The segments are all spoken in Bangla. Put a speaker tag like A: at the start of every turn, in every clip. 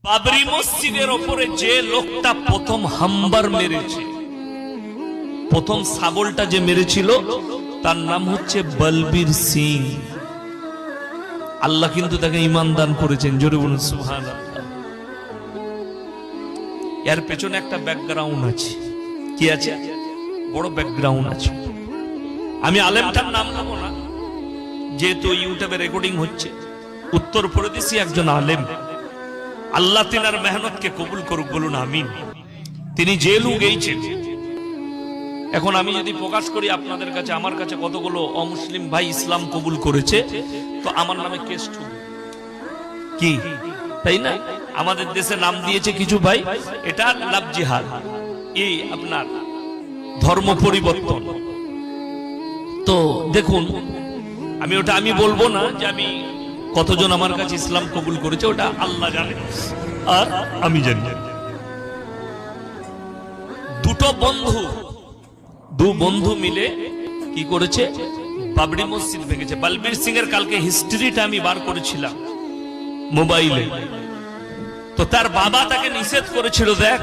A: বাবরি মসজিদের ওপরে যে লোকটা প্রথম হাম্বার মেরেছে, প্রথম সাবলটা যে মেরেছিল, তার নাম হচ্ছে বলবীর সিং। আল্লাহ কিন্তু তাকে ঈমান দান করেছেন, জোরে বলুন সুবহানাল্লাহ। এর পেছনে একটা ব্যাকগ্রাউন্ড আছে। কি আছে? বড় ব্যাকগ্রাউন্ড আছে। আমি আলেমটার নাম নেব না, যেহেতু ইউটিউবে রেকর্ডিং হচ্ছে। উত্তরপ্রদেশী একজন আলেম, আল্লাহ তিনার মেহনতকে কবুল করুক, বলুন আমিন। তিনি জেলও গেছেন। এখন আমি যদি প্রকাশ করি আপনাদের কাছে, আমার কাছে কতগুলো অমুসলিম ভাই ইসলাম কবুল করেছে, তো আমার নামে কেস ঠুকবে, কি তাই না? আমাদের দেশে নাম দিয়েছে কিছু ভাই, এটা লাভ জিহাদ, এই আপনার ধর্ম পরিবর্তন। তো দেখুন, আমি বলবো না যে আমি কতজন আমার কাছে ইসলাম কবুল করেছে, ওটা আল্লাহ জানে আর আমি জানি। দু বন্ধু মিলে কি করেছে? বাবরি মসজিদ ভেঙেছে। বলবীর সিং এর কালকে হিস্ট্রিটা আমি বার করেছিলাম মোবাইলে। তো তার বাবা তাকে নিষেধ করেছিল, দেখ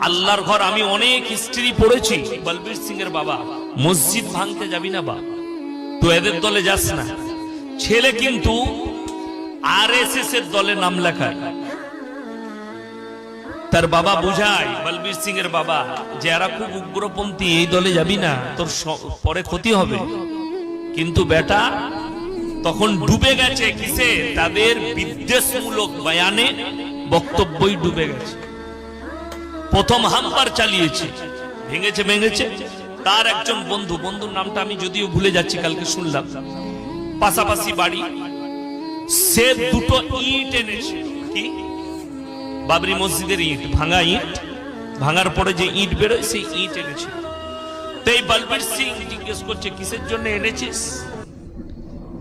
A: আল্লাহর ঘর, আমি অনেক হিস্ট্রি পড়েছি। বলবীর সিং এর বাবা, মসজিদ ভাঙতে যাবি না বা, তো এদের দলে যাস না। ছেলে কিন্তু আরএসএস এর দলে নাম লেখায়। তার বাবা বুঝায়, বলবীর সিং এর বাবা, যে এরা খুব উগ্রপন্থী, এই দলে যাবি না, তোর পরে ক্ষতি হবে। কিন্তু বেটা তখন ডুবে গেছে কিসে? তাদের বিদ্বেষমূলক বয়ানে, বক্তব্যই ডুবে গেছে। প্রথম হামপার চালিয়েছে, ভেঙেছে। তার একজন বন্ধুর নামটা আমি যদিও ভুলে যাচ্ছি, কালকে শুনলাম, পাশাপাশি বাড়ি, সে দুটো ইট এনেছে। কি? বাবরি মসজিদের ইট, ভাঙা ইট, ভাঙার পরে যে ইট বেরোয় সেই ইট এনেছে। তো এই বলবীর সিং জিজ্ঞেস করছে, কিসের জন্য এনেছিস?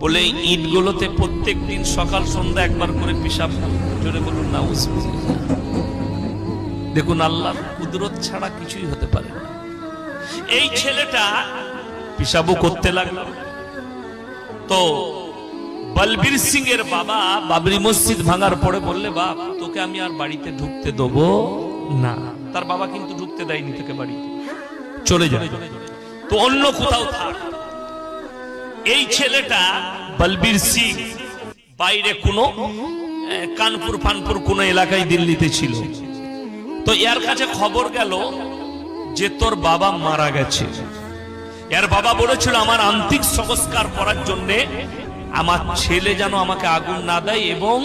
A: বলে ইট গুলোতে প্রত্যেক দিন সকাল সন্ধ্যা একবার করে পেশাব। জোরে বলুন নাউজুবিল্লাহ। দেখুন, আল্লাহর কুদরত ছাড়া কিছুই হতে পারে না। এই ছেলেটা পেশাবও করতে লাগলো। তো বলবীর সিং এর বাবা বাবরি মসজিদ ভাঙার পরে বললে, বাপ তোকে আমি আর বাড়িতে ঢুকতে দেবো না। তার বাবা কিন্তু ঢুকতে দেয়নি, থেকে বাড়িতে চলে যায়, তো অন্য কোথাও থাক। এই ছেলেটা বলবীর সিং বাইরে কোনো কানপুর ফানপুর কোন এলাকায় দিল্লিতে ছিল। তো এর কাছে খবর গেল যে তোর বাবা মারা গেছে। এর বাবা বলেছিল, আমার আন্তিক সংস্কার করার জন্য আমার ছেলে যেন আমাকে আগুন না দেয় এবং